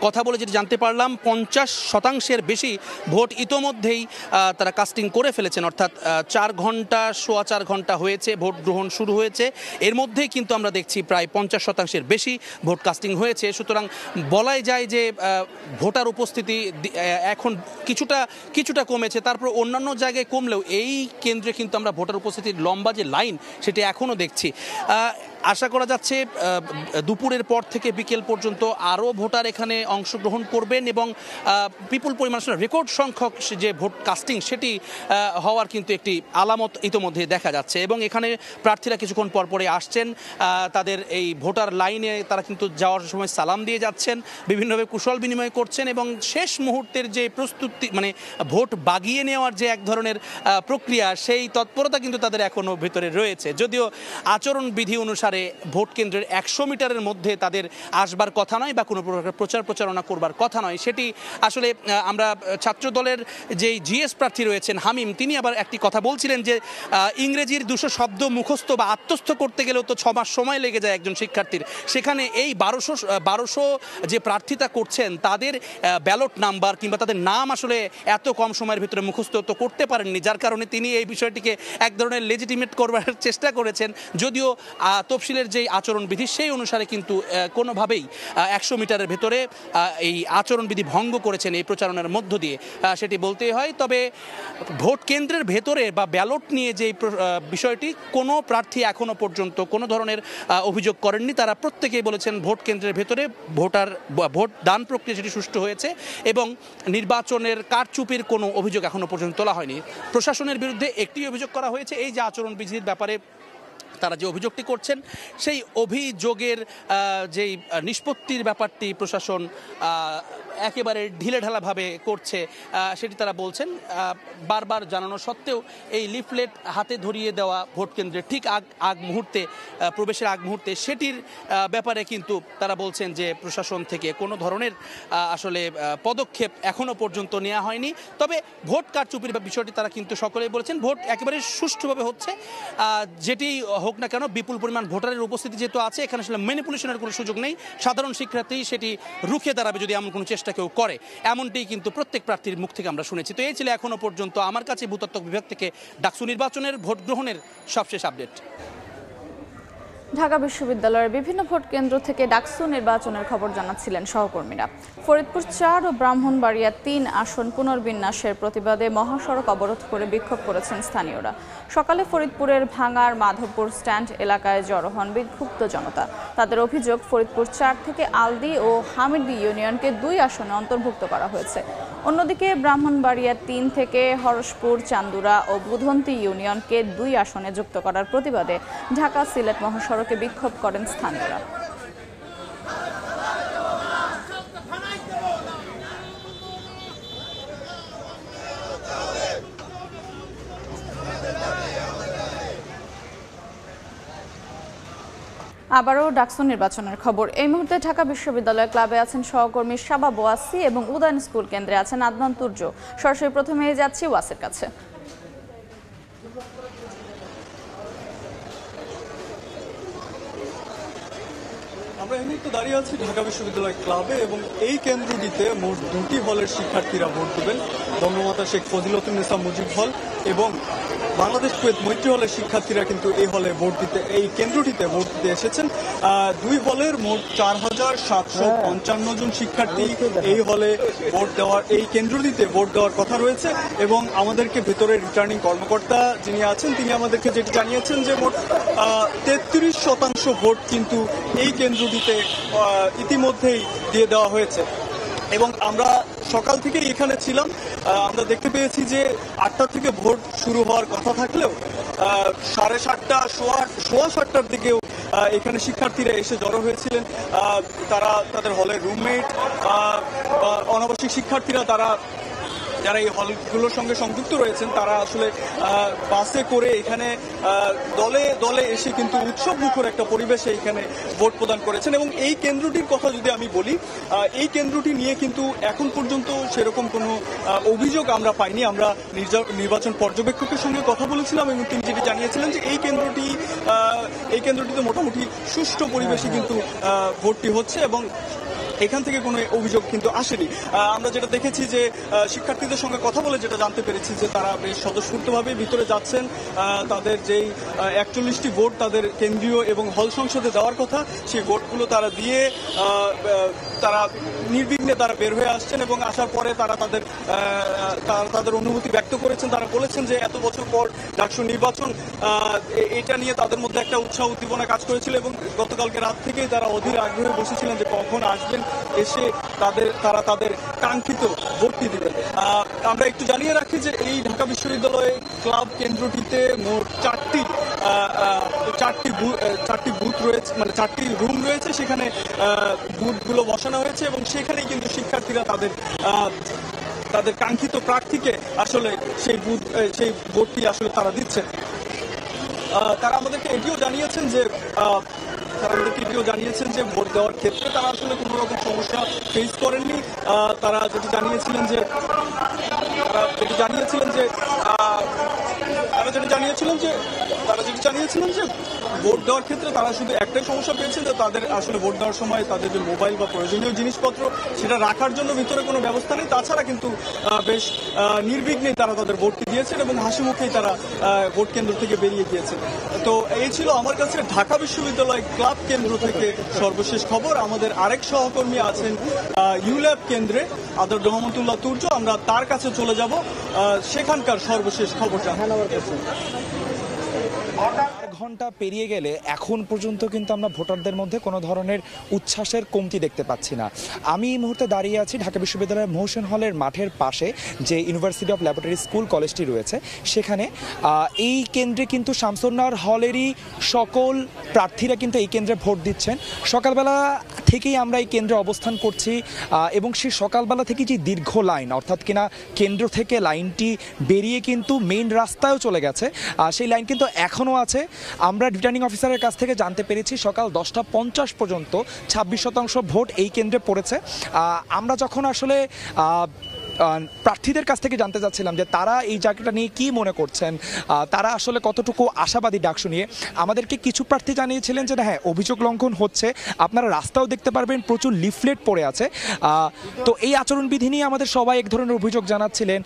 কথা বলে যেটা জানতে পারলাম ৫০% বেশি ভোট ইতোমধ্যেই তারা কাস্টিং করে ফেলেছেন। অর্থাৎ 4 ঘন্টা হয়েছে ভোট গ্রহণ শুরু হয়েছে, এর মধ্যেই কিন্তু আমরা দেখছি প্রায় ৫০% বেশি ভোট কাস্টিং হয়েছে। সুতরাং বলাই যায় যে ভোটার উপস্থিতি এখন কিছুটা কমেছে। তারপর অন্যান্য জায়গায় কমলেও এই কেন্দ্রে কিন্তু আমরা ভোটার উপস্থিতির লম্বা যে লাইন সেটি এখনও দেখছি। আশা করা যাচ্ছে দুপুরের পর থেকে বিকেল পর্যন্ত আরও ভোটার এখানে অংশগ্রহণ করবেন এবং বিপুল পরিমাণ রেকর্ড সংখ্যক যে ভোট কাস্টিং সেটি হওয়ার কিন্তু একটি আলামত ইতোমধ্যে দেখা যাচ্ছে। এবং এখানে প্রার্থীরা কিছুক্ষণ পরে আসছেন, তাদের এই ভোটার লাইনে তারা কিন্তু যাওয়ার সময় সালাম দিয়ে যাচ্ছেন, বিভিন্নভাবে কুশল বিনিময় করছেন এবং শেষ মুহূর্তের যে প্রস্তুতি মানে ভোট বাগিয়ে নেওয়ার যে এক ধরনের প্রক্রিয়া, সেই তৎপরতা কিন্তু তাদের এখনও ভেতরে রয়েছে। যদিও আচরণবিধি অনুসারে ভোট কেন্দ্রের ১০০ মিটারের মধ্যে তাদের আসবার কথা নয় বা কোনো প্রকার প্রচারণা করবার কথা নয়। সেটি আসলে আমরা ছাত্র দলের যেই জিএস প্রার্থী রয়েছেন হামিম, তিনি আবার একটি কথা বলছিলেন যে ইংরেজির ২০০ শব্দ মুখস্থ বা আত্মস্থ করতে গেলেও তো ৬ মাস সময় লেগে যায় একজন শিক্ষার্থীর। সেখানে এই ১২০০ যে প্রার্থিতা করছেন তাদের ব্যালট নাম্বার কিংবা তাদের নাম আসলে এত কম সময়ের ভিতরে মুখস্থ তো করতে পারেননি, যার কারণে তিনি এই বিষয়টিকে এক ধরনের লেজিটিমেট করবার চেষ্টা করেছেন। যদিও তফসিলের যে আচরণবিধি সেই অনুসারে কিন্তু কোনোভাবেই ১০০ মিটারের ভেতরে এই আচরণবিধি ভঙ্গ করেছেন এই প্রচারণার মধ্য দিয়ে, সেটি বলতেই হয়। তবে ভোট কেন্দ্রের ভেতরে বা ব্যালট নিয়ে যে বিষয়টি কোনো প্রার্থী এখনও পর্যন্ত কোনো ধরনের অভিযোগ করেননি। তারা প্রত্যেকেই বলেছেন ভোট কেন্দ্রের ভেতরে ভোট দান প্রক্রিয়া সেটি সুষ্ঠু হয়েছে এবং নির্বাচনের কারচুপির কোনো অভিযোগ এখনও পর্যন্ত তোলা হয়নি। প্রশাসনের বিরুদ্ধে একটি অভিযোগ করা হয়েছে, এই যে আচরণবিধির ব্যাপারে তারা যে অভিযোগটি করছেন সেই অভিযোগের যেই নিষ্পত্তির ব্যাপারটি প্রশাসন একেবারে ঢিলেঢালাভাবে করছে সেটি তারা বলছেন। বারবার জানানো সত্ত্বেও এই লিফলেট হাতে ধরিয়ে দেওয়া ভোট কেন্দ্রের ঠিক প্রবেশের আগ মুহূর্তে সেটির ব্যাপারে কিন্তু তারা বলছেন যে প্রশাসন থেকে কোনো ধরনের আসলে পদক্ষেপ এখনও পর্যন্ত নেওয়া হয়নি। তবে ভোট কারচুপির বিষয়টি তারা কিন্তু সকলেই বলেছেন ভোট একেবারে সুষ্ঠুভাবে হচ্ছে। যেটি হোক না কেন বিপুল পরিমাণ ভোটারের উপস্থিতি যেহেতু আছে, এখানে আসলে ম্যানিপুলেশনের কোনো সুযোগ নেই। সাধারণ শিক্ষার্থী সেটি রুখে দাঁড়াবে যদি এমন কোনো চেষ্টা কেউ করে, এমনটি কিন্তু প্রত্যেক প্রার্থীর মুখ থেকে আমরা শুনেছি। তো এই ছিল এখনো পর্যন্ত আমার কাছে ভূতত্ত্ব বিভাগ থেকে ডাকসু নির্বাচনের ভোট গ্রহণের সবশেষ আপডেট। ঢাকা বিশ্ববিদ্যালয়ের বিভিন্ন ভোট কেন্দ্র থেকে ডাকসু নির্বাচনের খবর জানাচ্ছিলেন সহকর্মীরা। ফরিদপুর ৪ ও ব্রাহ্মণবাড়িয়া ৩ আসন পুনর্বিন্যাসের প্রতিবাদে মহাসড়ক অবরোধ করে বিক্ষোভ করেছেন স্থানীয়রা। সকালে ফরিদপুরের ভাঙার মাধবপুর স্ট্যান্ড এলাকায় জড়ো হন বিক্ষুব্ধ জনতা। তাদের অভিযোগ ফরিদপুর ৪ থেকে আলদি ও হামিদি ইউনিয়নকে ২ আসনে অন্তর্ভুক্ত করা হয়েছে। অন্যদিকে ব্রাহ্মণবাড়িয়া ৩ থেকে হরসপুর, চান্দুরা ও বুধন্তি ইউনিয়নকে ২ আসনে যুক্ত করার প্রতিবাদে ঢাকা সিলেট মহাসড়কে বিক্ষোভ করেন স্থানীয়রা। আবারও ডাকসু নির্বাচনের খবর। এই মুহূর্তে ঢাকা বিশ্ববিদ্যালয় ক্লাবে আছেন সহকর্মী শাবাব ওয়াসি এবং উদয়ন স্কুল কেন্দ্রে আছেন আদনান তুর্য। সরাসরি প্রথমে যাচ্ছি ওয়াসির কাছে। আমরা এই মুহূর্তে দাঁড়িয়ে আছি ঢাকা বিশ্ববিদ্যালয় ক্লাবে এবং এই কেন্দ্রটিতে মোট 2টি হলের শিক্ষার্থীরা ভোট দেবেন। বঙ্গমাতা শেখ ফজিলাতুন্নেসা মুজিব হল এবং বাংলাদেশ কুয়েত মৈত্রী হলের শিক্ষার্থীরা কিন্তু এই হলে ভোট দিতে, এই কেন্দ্রটিতে ভোট দিতে এসেছেন। 2 হলের মোট 4,755 জন শিক্ষার্থী এই হলে ভোট দেওয়ার, এই কেন্দ্রটিতে ভোট দেওয়ার কথা রয়েছে এবং আমাদেরকে ভিতরে রিটার্নিং কর্মকর্তা যিনি আছেন তিনি আমাদেরকে যেটি জানিয়েছেন যে মোট 33% ভোট কিন্তু এই কেন্দ্রটিতে ইতিমধ্যেই দিয়ে দেওয়া হয়েছে। এবং আমরা সকাল থেকে এখানে ছিলাম, আমরা দেখতে পেয়েছি যে 8টা থেকে ভোট শুরু হওয়ার কথা থাকলেও 7:30 সোয়া 7টার দিকেও এখানে শিক্ষার্থীরা এসে জড়ো হয়েছিলেন। তারা তাদের হলের রুমমেট, অনাবাসিক শিক্ষার্থীরা, যারা এই হলগুলোর সঙ্গে সংযুক্ত রয়েছেন তারা আসলে বাসে করে এখানে দলে দলে এসে কিন্তু উৎসব মুখর একটা পরিবেশে এখানে ভোট প্রদান করেছেন। এবং এই কেন্দ্রটির কথা যদি আমি বলি, এই কেন্দ্রটি নিয়ে কিন্তু এখন পর্যন্ত সেরকম কোনো অভিযোগ আমরা পাইনি। আমরা নির্বাচন পর্যবেক্ষকের সঙ্গে কথা বলেছিলাম এবং তিনি যেটি জানিয়েছিলেন যে এই কেন্দ্রটিতে মোটামুটি সুষ্ঠু পরিবেশে কিন্তু ভোটটি হচ্ছে এবং এখান থেকে কোনো অভিযোগ কিন্তু আসেনি। আমরা যেটা দেখেছি যে শিক্ষার্থীদের সঙ্গে কথা বলে যেটা জানতে পেরেছি যে তারা বেশ স্বতঃস্ফূর্তভাবে ভিতরে যাচ্ছেন। তাদের যেই 41টি ভোট তাদের কেন্দ্রীয় এবং হল সংসদে দেওয়ার কথা, সেই ভোটগুলো তারা দিয়ে তারা নির্বিঘ্নে তারা বের হয়ে আসছেন এবং আসার পরে তারা তাদের অনুভূতি ব্যক্ত করেছেন। তারা বলেছেন যে এত বছর পর ডাকসু নির্বাচন, এটা নিয়ে তাদের মধ্যে একটা উৎসাহ উদ্দীপনা কাজ করেছিল এবং গতকালকে রাত থেকেই তারা অধীর আগ্রহে বসেছিলেন যে কখন আসবেন, এসে তারা তাদের কাঙ্ক্ষিত ভোটটি দিবেন। আমরা একটু জানিয়ে রাখি যে এই ঢাকা বিশ্ববিদ্যালয় ক্লাব কেন্দ্রটিতে মোট 4টি বুথ রয়েছে, মানে 4টি রুম রয়েছে, সেখানে বুথগুলো বসানো হয়েছে এবং সেখানেই কিন্তু শিক্ষার্থীরা তাদের কাঙ্ক্ষিত প্রার্থীকে আসলে সেই ভোটটি আসলে তারা দিচ্ছেন। তারা আমাদেরকে এটিও জানিয়েছেন যে ভোট দেওয়ার ক্ষেত্রে তারা আসলে কোনো রকম সমস্যা ফেস করেননি। তারা যেটি জানিয়েছিলেন যে ভোট দেওয়ার ক্ষেত্রে তারা শুধু একটাই সমস্যা পেয়েছেন যে তাদের আসলে ভোট দেওয়ার সময় তাদের যে মোবাইল বা প্রয়োজনীয় জিনিসপত্র সেটা রাখার জন্য ভিতরে কোনো ব্যবস্থা নেই। তাছাড়া কিন্তু বেশ নির্বিঘ্নেই তারা তাদের ভোটটি দিয়েছেন এবং হাসি মুখেই তারা ভোট কেন্দ্র থেকে বেরিয়ে গিয়েছেন। তো এই ছিল আমার কাছে ঢাকা বিশ্ববিদ্যালয় ক্লাব কেন্দ্র থেকে সর্বশেষ খবর। আমাদের আরেক সহকর্মী আছেন ইউল্যাব কেন্দ্রে, আদর রহমতুল্লাহ তুর্য, আমরা তার কাছে চলে যাব সেখানকার সর্বশেষ খবরটা। ঘন্টা পেরিয়ে গেলে এখন পর্যন্ত কিন্তু আমরা ভোটারদের মধ্যে কোনো ধরনের উচ্ছ্বাসের কমতি দেখতে পাচ্ছি না। আমি এই মুহূর্তে দাঁড়িয়ে আছি ঢাকা বিশ্ববিদ্যালয়ের মহসিন হলের মাঠের পাশে যে ইউনিভার্সিটি অফ ল্যাবরেটরি স্কুল কলেজটি রয়েছে সেখানে। এই কেন্দ্রে কিন্তু শামসুন্নাহর হলেরই সকল প্রার্থীরা কিন্তু এই কেন্দ্রে ভোট দিচ্ছেন। সকালবেলা থেকেই আমরা এই কেন্দ্রে অবস্থান করছি এবং সেই সকালবেলা থেকে যে দীর্ঘ লাইন, অর্থাৎ কিনা কেন্দ্র থেকে লাইনটি বেরিয়ে কিন্তু মেইন রাস্তায়ও চলে গেছে, সেই লাইন কিন্তু এখনও আছে। আমরা রিটার্নিং অফিসারের কাছ থেকে জানতে পেরেছি সকাল 10:50 পর্যন্ত 26% ভোট এই কেন্দ্রে পড়েছে। আমরা যখন আসলে প্রার্থীদের কাছ থেকে জানতে চাচ্ছিলাম যে তারা এই জায়গাটা নিয়ে কি মনে করছেন, তারা আসলে কতটুকু আশাবাদী ডাকসু নিয়ে, আমাদেরকে কিছু প্রার্থী জানিয়েছিলেন যে হ্যাঁ অভিযোগ লঙ্ঘন হচ্ছে, আপনারা রাস্তাও দেখতে পারবেন প্রচুর লিফলেট পড়ে আছে। তো এই আচরণবিধি নিয়ে আমাদের সবাই এক ধরনের অভিযোগ জানাচ্ছিলেন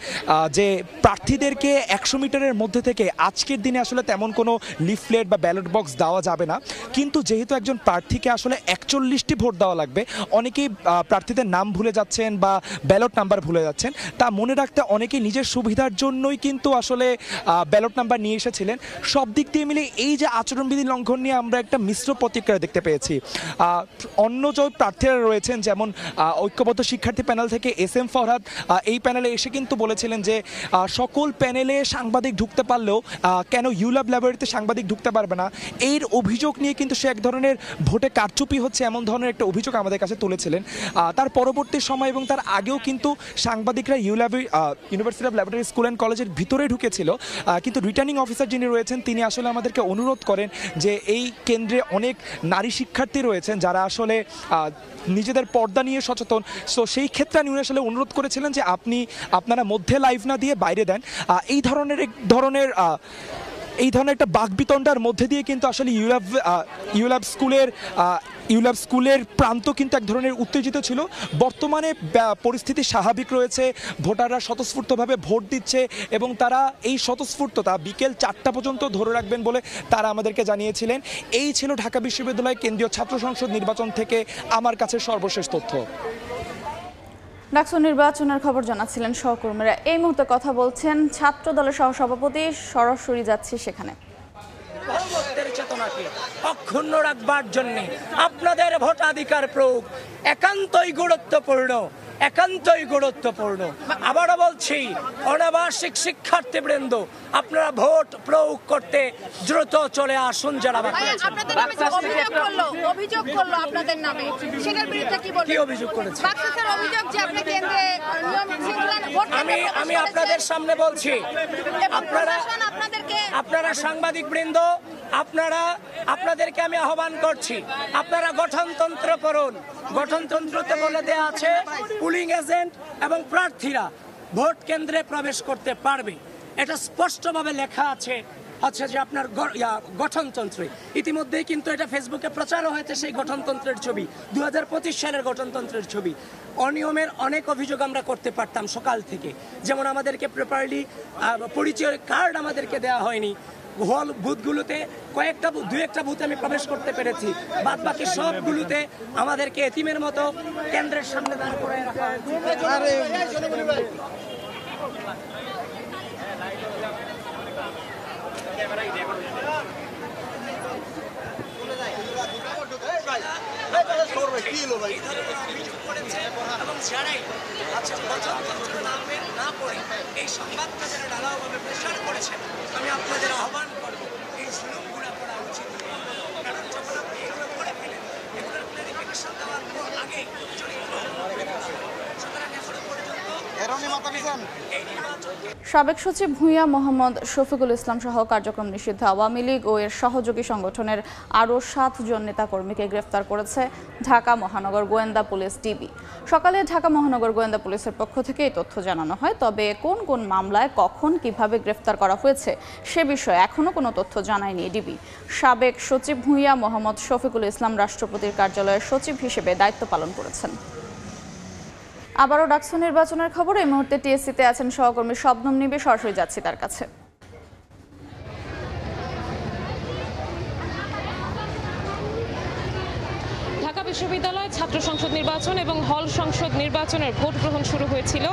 যে প্রার্থীদেরকে 100 মিটারের মধ্যে থেকে আজকের দিনে আসলে তেমন কোনো লিফলেট বা ব্যালট বক্স দেওয়া যাবে না। কিন্তু যেহেতু একজন প্রার্থীকে আসলে 41টি ভোট দেওয়া লাগবে, অনেকেই প্রার্থীদের নাম ভুলে যাচ্ছেন বা ব্যালট নাম্বার ভুলে যাচ্ছেন, তা মনে রাখতে অনেকে নিজের সুবিধার জন্যই কিন্তু আসলে ব্যালট নাম্বার নিয়ে এসেছিলেন। সব দিক দিয়ে মিলে এই যে আচরণবিধি লঙ্ঘন নিয়ে আমরা একটা মিশ্র প্রতিক্রিয়া দেখতে পেয়েছি। অন্য যে প্রার্থীরা রয়েছেন, যেমন ঐক্যবদ্ধ শিক্ষার্থী প্যানেল থেকে SM ফরহাদ এই প্যানেলে এসে কিন্তু বলেছিলেন যে সকল প্যানেলে সাংবাদিক ঢুকতে পারলেও কেন ইউল্যাব ল্যাবরেটরিতে সাংবাদিক ঢুকতে পারবে না, এর অভিযোগ নিয়ে কিন্তু সে এক ধরনের ভোটে কারচুপি হচ্ছে এমন ধরনের একটা অভিযোগ আমাদের কাছে তুলেছিলেন। তার পরবর্তী সময় এবং তার আগেও কিন্তু সাংবাদিকরা university of laboratory school and কলেজের ভিতরে ঢুকেছিল, কিন্তু রিটার্নিং অফিসার যিনি রয়েছেন তিনি আসলে আমাদেরকে অনুরোধ করেন যে এই কেন্দ্রে অনেক নারী শিক্ষার্থী রয়েছেন যারা আসলে নিজেদের পর্দা নিয়ে সচেতন। সো সেই ক্ষেত্রে উনি আসলে অনুরোধ করেছিলেন যে আপনারা মধ্যে লাইভ না দিয়ে বাইরে দেন। এই ধরনের একটা বাকবিতণ্ডার মধ্যে দিয়ে কিন্তু আসলে ইউল্যাব স্কুলের ইউল্যাব স্কুলের প্রান্ত কিন্তু এক ধরনের উত্তেজিত ছিল। বর্তমানে পরিস্থিতি স্বাভাবিক রয়েছে, ভোটাররা স্বতঃস্ফূর্তভাবে ভোট দিচ্ছে এবং তারা এই স্বতঃস্ফূর্ততা বিকেল 4টা পর্যন্ত ধরে রাখবেন বলে তারা আমাদেরকে জানিয়েছিলেন। এই ছিল ঢাকা বিশ্ববিদ্যালয় কেন্দ্রীয় ছাত্র সংসদ নির্বাচন থেকে আমার কাছে সর্বশেষ তথ্য। ডাকসু নির্বাচনের খবর জানাচ্ছিলেন সহকর্মীরা। এই মুহূর্তে কথা বলছেন ছাত্র দলের সহসভাপতি, সরাসরি যাচ্ছি সেখানে। চেতনাকে অক্ষুণ্ণ রাখবার জন্য আপনাদের ভোটাধিকার প্রয়োগ একান্তই গুরুত্বপূর্ণ, একান্তই গুরুত্বপূর্ণ। আবারও বলছি, অনাবাসিক শিক্ষার্থীবৃন্দ, আপনারা ভোট প্রয়োগ করতে দ্রুত চলে আসুন। যারা অভিযোগ করলো আপনাদের নামে, সেটার বিরুদ্ধে কি অভিযোগ করেছে? আমি আপনাদের সামনে বলছি, আপনারা সাংবাদিক বৃন্দ, আপনাদেরকে আমি আহ্বান করছি, আপনারা গঠনতন্ত্র পড়ুন। গঠনতন্ত্রতে বলে দেওয়া আছে পুলিং এজেন্ট এবং প্রার্থীরা ভোট কেন্দ্রে প্রবেশ করতে পারবে। এটা স্পষ্টভাবে লেখা আছে যে আপনার গঠনতন্ত্রে। ইতিমধ্যেই কিন্তু এটা ফেসবুকে প্রচারও হয়েছে, সেই গঠনতন্ত্রের ছবি, 2025 সালের গঠনতন্ত্রের ছবি। অনিয়মের অনেক অভিযোগ আমরা করতে পারতাম সকাল থেকে, যেমন আমাদেরকে প্রপারলি পরিচয় কার্ড আমাদেরকে দেওয়া হয়নি। হল বুথগুলোতে দু একটা বুথে আমি প্রবেশ করতে পেরেছি, বাদ বাকি সবগুলোতে আমাদেরকে এতিমের মতো কেন্দ্রের সামনে দাঁড় করে রাখা এই সংবাদটা যারা ঢালাওভাবে প্রচার করেছেন, আমি আপনাদের আহ্বান করব এই জুলুমগুলো করা উচিত, কারণ যখন আপনি এগুলো করে ফেলেন, এগুলোর ক্লারিফিকেশন দেওয়ার আগে সাবেক সচিব ভূঁইয়া মোহাম্মদ শফিকুল ইসলাম সহ কার্যক্রম নিষিদ্ধ আওয়ামী লীগ ও এর সহযোগী সংগঠনের আরও 7 জন নেতাকর্মীকে গ্রেফতার করেছে ঢাকা মহানগর গোয়েন্দা পুলিশ ডিবি। সকালে ঢাকা মহানগর গোয়েন্দা পুলিশের পক্ষ থেকে এই তথ্য জানানো হয়। তবে কোন কোন মামলায় কখন কিভাবে গ্রেফতার করা হয়েছে সে বিষয়ে এখনও কোনো তথ্য জানায়নি ডিবি। সাবেক সচিব ভূঁইয়া মোহাম্মদ শফিকুল ইসলাম রাষ্ট্রপতির কার্যালয়ের সচিব হিসেবে দায়িত্ব পালন করেছেন। আবারও ডাকসু নির্বাচনের খবর। এই মুহূর্তে টিএসসিতে আছেন সহকর্মী শবনম নিবে, সরাসরি যাচ্ছি তার কাছে। ঢাকা বিশ্ববিদ্যালয় ছাত্র সংসদ নির্বাচন এবং হল সংসদ নির্বাচনের ভোট গ্রহণ শুরু হয়েছিল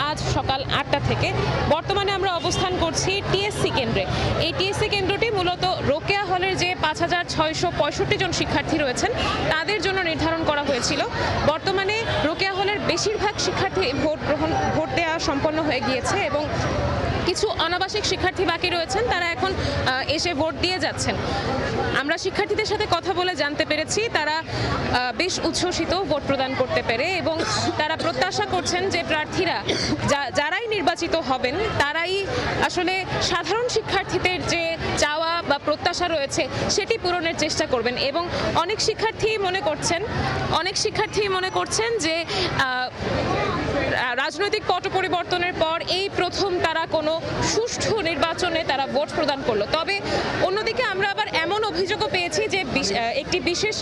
আজ সকাল 8টা থেকে। বর্তমানে আমরা অবস্থান করছি টিএসসি কেন্দ্রে। এই টিএসসি কেন্দ্রটি মূলত রোকেয়া হলের যে 5665 জন শিক্ষার্থী রয়েছেন তাদের জন্য নির্ধারণ করা হয়েছিল। বর্তমানে রোকেয়া হলের বেশিরভাগ শিক্ষার্থী ভোট দেওয়া সম্পন্ন হয়ে গিয়েছে এবং কিছু অনাবাসিক শিক্ষার্থী বাকি রয়েছেন, তারা এখন এসে ভোট দিয়ে যাচ্ছেন। আমরা শিক্ষার্থীদের সাথে কথা বলে জানতে পেরেছি তারা বেশ উচ্ছ্বসিত ভোট প্রদান করতে পেরে এবং তারা প্রত্যাশা করছেন যে প্রার্থীরা যারাই নির্বাচিত হবেন তারাই আসলে সাধারণ শিক্ষার্থীদের যে চাওয়া বা প্রত্যাশা রয়েছে সেটি পূরণের চেষ্টা করবেন। এবং অনেক শিক্ষার্থী মনে করছেন যে রাজনৈতিক পট পরিবর্তনের পর এই প্রথম তারা কোনো সুষ্ঠু নির্বাচনে তারা ভোট প্রদান করলো। তবে অন্যদিকে আমরা আবার এমন অভিযোগও পেয়েছি যে একটি বিশেষ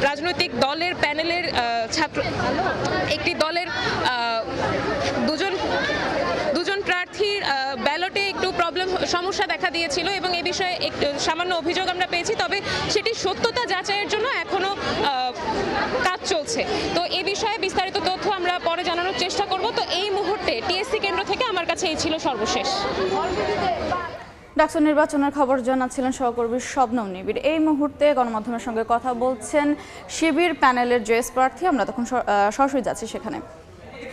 রাজনৈতিক দলের প্যানেলের একটি দলের দুজন প্রার্থীর ব্যালটে একটু সমস্যা দেখা দিয়েছিল এবং এই বিষয়ে একটু সামান্য অভিযোগ আমরা পেয়েছি। তবে সেটি সত্যতা যাচাইয়ের জন্য এখনো কাজ চলছে। তো এই বিষয়ে বিস্তারিত তথ্য আমরা পরে জানানোর চেষ্টা করব। তো এই মুহূর্তে টিএসসি কেন্দ্র থেকে আমার কাছে এই ছিল সর্বশেষ। ডাকসু নির্বাচনের খবর জানাচ্ছিলেন সহকর্মী শবনম নিবিড়। এই মুহূর্তে গণমাধ্যমের সঙ্গে কথা বলছেন শিবির প্যানেলের জেএস প্রার্থী। আমরা তখন সরাসরি যাচ্ছি সেখানে।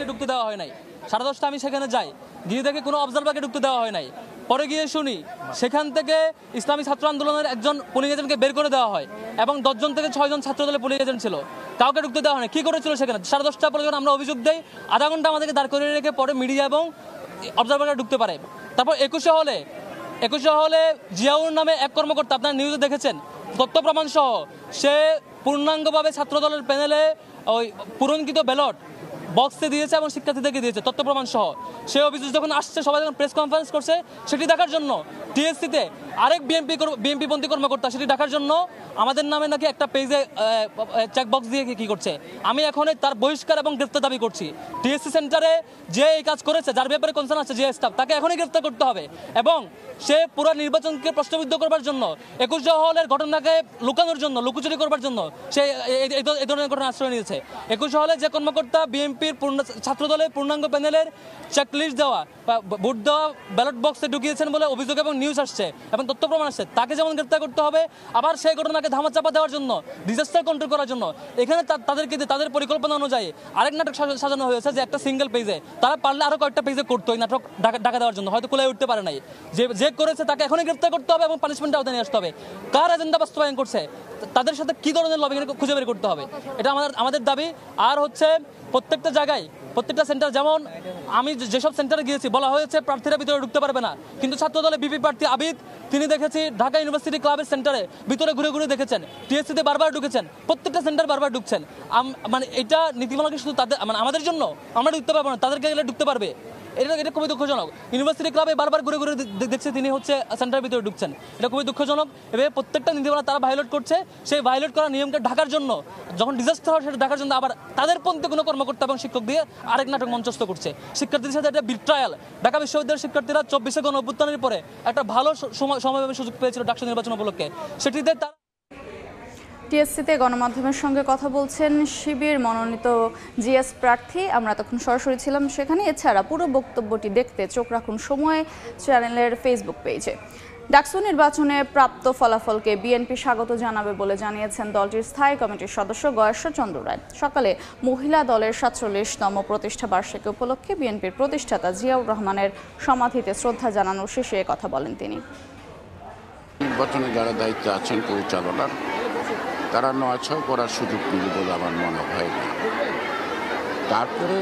ঢুকতে দেওয়া হয় নাই, 10:30 আমি সেখানে যাই, গিয়ে দেখে কোনো অবজারভারকে ঢুকতে দেওয়া হয় নাই। পরে গিয়ে শুনি সেখান থেকে ইসলামী ছাত্র আন্দোলনের একজন পুলিং এজেন্টকে বের করে দেওয়া হয় এবং 10 জন থেকে 6 জন ছাত্র দলের পুলিং এজেন্ট ছিল, কাউকে ঢুকতে দেওয়া হয় না। কি করেছিল সেখানে? 10:30 পরে যখন আমরা অভিযোগ দেই, আধা ঘন্টা আমাদেরকে দাঁড় করে রেখে পরে মিডিয়া এবং অবজারভাররা ঢুকতে পারে। তারপর 21 হলে জিয়াউর নামে এক কর্মকর্তা, আপনারা নিউজে দেখেছেন, তথ্য প্রমাণ সহ সে পূর্ণাঙ্গভাবে ছাত্র দলের প্যানেলে ওই পূরণকৃত ব্যালট বক্সে দিয়েছে এবং শিক্ষার্থীদেরকে দিয়েছে তথ্য প্রমাণ সহ। সেই অভিযোগ যখন আসছে, সবাই যখন প্রেস কনফারেন্স করছে, সেটি দেখার জন্য টিএসসিতে আরেক বিএনপিপন্থী কর্মকর্তা সেটি দেখার জন্য আমাদের নামে নাকি একটা পেজে চেকবক্স দিয়ে কি করছে। আমি এখন তার বহিষ্কার এবং গ্রেফতার দাবি করছি। টিএসসি সেন্টারে যে এই কাজ করেছে, যার ব্যাপারে কনসার্ন আছে, যে স্টাফ, তাকে এখনই গ্রেফতার করতে হবে এবং সে পুরো নির্বাচনকে প্রশ্নবিদ্ধ করবার জন্য, 21 হলের ঘটনাকে লুকানোর জন্য, লুকোচুরি করবার জন্য সে এই ধরনের ঘটনা আশ্রয় নিয়েছে। 21 হলে যে কর্মকর্তা বিএনপির ছাত্রদলের পূর্ণাঙ্গ প্যানেলের চেকলিস্ট দেওয়া, ভোট দেওয়া ব্যালট বক্সে ঢুকিয়েছেন বলে অভিযোগ এবং নিউজ আসছে এবং তথ্য প্রমাণ আসছে, তাকে যেমন গ্রেফতার করতে হবে, আবার সেই ঘটনাকে ধামাচাপা দেওয়ার জন্য, ডিজাস্টার কন্ট্রোল করার জন্য এখানে তাদেরকে তাদের পরিকল্পনা অনুযায়ী আরেক নাটক সাজানো হয়েছে যে একটা সিঙ্গেল পেজে, তারা পারলে আরো কয়েকটা পেজে করতো এই নাটক ঢাকা দেওয়ার জন্য, হয়তো কোলায় উঠতে পারে নাই। যে করেছে তাকে এখনই গ্রেফতার করতে হবে এবং পানিশমেন্টের আওতায় নিয়ে আসতে হবে। কার এজেন্ডা বাস্তবায়ন করছে, তাদের সাথে কি ধরনের লবিং খুঁজে বের করতে হবে, এটা আমাদের দাবি। আর হচ্ছে প্রত্যেকটা জায়গায়, প্রত্যেকটা সেন্টার, যেমন আমি যেসব সেন্টারে গিয়েছি বলা হয়েছে প্রার্থীরা ভিতরে ঢুকতে পারবে না, কিন্তু ছাত্রদলের বিপি প্রার্থী আবিদ, তিনি দেখেছি ঢাকা ইউনিভার্সিটি ক্লাবের সেন্টারে ভিতরে ঘুরে ঘুরে দেখেছেন, টিএসসিতে বারবার ঢুকেছেন, প্রত্যেকটা সেন্টার বারবার ঢুকছেন। মানে এটা নীতিমালা কি শুধু তাদের, মানে আমাদের জন্য, আমরা ঢুকতে পারবো না, তাদেরকে গেলে ঢুকতে পারবে। এটা খুবই দুঃখজনক। ইউনিভার্সিটি ক্লাবে বারবার ঘুরে ঘুরে দেখছে তিনি হচ্ছে সেন্টারের ভিতরে ঢুকছেন, এটা খুবই দুঃখজনক। এভাবে প্রত্যেকটা নীতিমালা তারা ভায়োলেট করছে। সেই ভায়োলেট করা নিয়মকে ঢাকার জন্য, যখন ডিজাস্টার হয় সেটা ঢাকার জন্য আবার তাদের পন্থী কোনো কর্মকর্তা এবং শিক্ষক দিয়ে আরেক নাটক মঞ্চস্থ করছে। শিক্ষার্থীদের সাথে একটা বিট্রায়াল। ঢাকা বিশ্ববিদ্যালয়ের শিক্ষার্থীরা 24 গণঅভ্যুত্থানের পরে একটা ভালো সময় সুযোগ পেয়েছিল ডাকসু নির্বাচন উপলক্ষে, সেটিতে তারা টিএসসিতে গণমাধ্যমের সঙ্গে কথা বলছেন শিবির মনোনীত জিএস প্রার্থী। আমরা তখন সরাসরি ছিলাম সেখানে। এছাড়া পুরো বক্তব্যটি দেখতে চোখ রাখুন সময় চ্যানেলের ফেসবুক পেজে। ডাকসু নির্বাচনে প্রাপ্ত ফলাফলকে বিএনপি স্বাগত জানাবে বলে জানিয়েছেন দলটির স্থায়ী কমিটির সদস্য গয়েশ্বর চন্দ্র রায়। সকালে মহিলা দলের 47তম প্রতিষ্ঠা বার্ষিকী উপলক্ষে বিএনপির প্রতিষ্ঠাতা জিয়াউর রহমানের সমাধিতে শ্রদ্ধা জানানোর শেষে কথা বলেন তিনি। নির্বাচনে যারা দায়িত্বে আছেন পরিচালনার, তারা নয়-ছয় করার সুযোগ নেবে বলে আমার মনে হয় না। তারপরে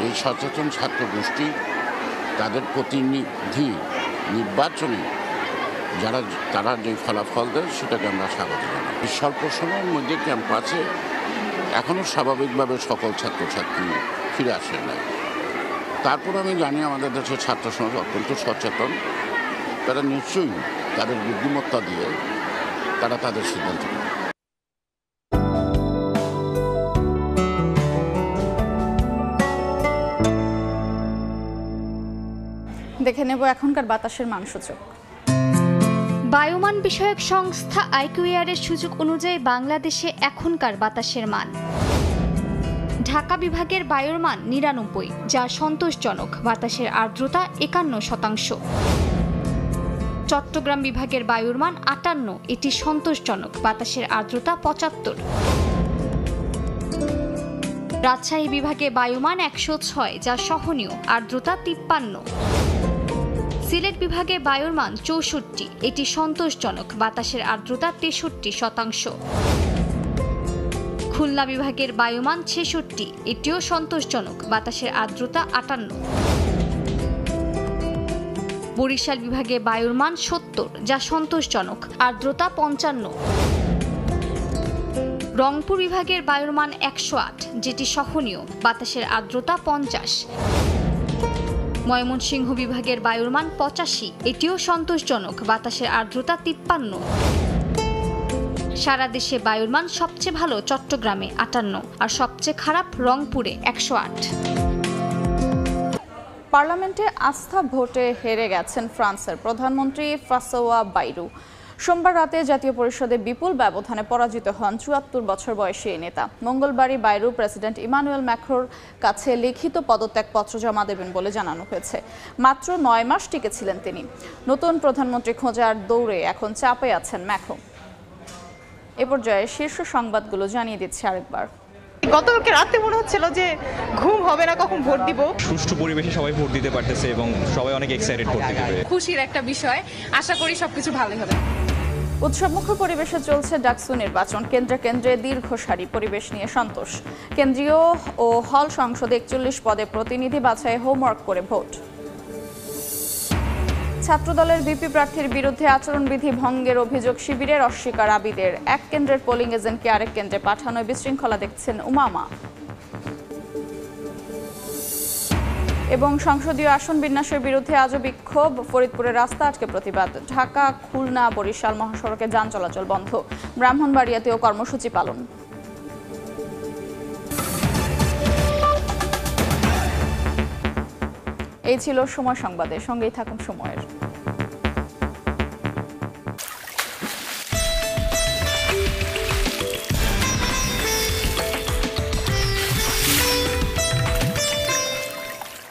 এই সচেতন ছাত্র গোষ্ঠী তাদের প্রতিনিধি নির্বাচনে তারা যে ফলাফল দেয় সেটাকে আমরা স্বাগত জানাই। স্বল্প সময়ের মধ্যে ক্যাম্পাসে এখনও স্বাভাবিকভাবে সকল ছাত্রছাত্রী ফিরে আসে নাই। তারপর আমি জানি আমাদের দেশের ছাত্র সমাজ অত্যন্ত সচেতন, তারা নিশ্চয়ই তাদের বুদ্ধিমত্তা দিয়ে তারা তাদের সিদ্ধান্ত নেবে। দেখে নেব এখনকার বাতাসের মানসূচক। বায়ুমান বিষয়ক সংস্থা আইকিউএয়ারের সূচক অনুযায়ী বাংলাদেশে এখনকার বাতাসের মান। ঢাকা বিভাগের বায়ুর মান ৯৯, যা সন্তোষজনক, বাতাসের আর্দ্রতা ৫১%। চট্টগ্রাম বিভাগের বায়ুর মান ৫৮, এটি সন্তোষজনক, বাতাসের আর্দ্রতা ৭৫। রাজশাহী বিভাগে বায়ুমান ১০৬, যা সহনীয়, আর্দ্রতা ৫৩। সিলেট বিভাগে বায়ুর মান ৬৪, এটি সন্তোষজনক, বাতাসের আর্দ্রতা ৬৩%। খুলনা বিভাগের বায়ুমান ৬৬, এটিও সন্তোষজনক, বাতাসের আর্দ্রতা ৫৮। বরিশাল বিভাগে বায়ুর মান ৭০, যা সন্তোষজনক, আর্দ্রতা ৫৫। রংপুর বিভাগের বায়ুর মান ১০৮, যেটি সহনীয়, বাতাসের আর্দ্রতা ৫০। ময়মনসিংহ বিভাগের বায়ুর মান ৮৫, এটিও সন্তোষজনক, বাতাসের আর্দ্রতা ৫৩। সারা দেশে বায়ুর মান সবচেয়ে ভালো চট্টগ্রামে ৫৮ আর সবচেয়ে খারাপ রংপুরে ১০৮। পার্লামেন্টে আস্থা ভোটে হেরে গেছেন ফ্রান্সের প্রধানমন্ত্রী ফ্রাঁসোয়া বাইরু। সোমবার রাতে জাতীয় পরিষদে বিপুল ব্যবধানে পরাজিত হন ৭৪ বছর বয়সী এই নেতা। মঙ্গলবারই বাইরু প্রেসিডেন্ট ইমানুয়েল ম্যাক্রোর কাছে লিখিত পদত্যাগপত্র জমা দেবেন বলে জানানো হয়েছে। মাত্র ৯ মাস টিকেছিলেন তিনি। নতুন প্রধানমন্ত্রী খোঁজার দৌড়ে এখন চাপে আছেন ম্যাক্রো। এ পর্যায়ে শীর্ষ সংবাদগুলো জানিয়ে দিচ্ছে আরেকবার। গতকালকে রাতে মনে হচ্ছিল যে ঘুম হবে না, কখন ভোট দিব। সুষ্ঠু পরিবেশে সবাই ভোট দিতে পারতেছে এবং সবাই অনেক এক্সাইটেড ভোট দিতে। খুশির একটা বিষয়, আশা করি সবকিছু ভালোই হবে। উৎসবমুখর পরিবেশে চলছে ডাকসু নির্বাচন। কেন্দ্রে কেন্দ্রে দীর্ঘ সারি, পরিবেশ নিয়ে সন্তোষ। কেন্দ্রীয় ও হল সংসদে ৪১ পদে প্রতিনিধি বাছাই হোমওয়ার্ক করে ভোট। ছাত্রদলের ভিপি প্রার্থীর বিরুদ্ধে আচরণবিধি ভঙ্গের অভিযোগ শিবিরের, অস্বীকার আবিদের। এক কেন্দ্রের পোলিং এজেন্টকে আরেক কেন্দ্রে পাঠানোয় বিশৃঙ্খলা দেখছেন উমামা। এবং সংসদীয় আসন বিন্যাসের বিরুদ্ধে আজও বিক্ষোভ, ফরিদপুরের রাস্তা আটকে প্রতিবাদ। ঢাকা, খুলনা, বরিশাল মহাসড়কে যান চলাচল বন্ধ। ব্রাহ্মণবাড়িয়াতেও কর্মসূচি পালন। এই ছিল সময় সংবাদের, সঙ্গেই থাকুন সময়ের।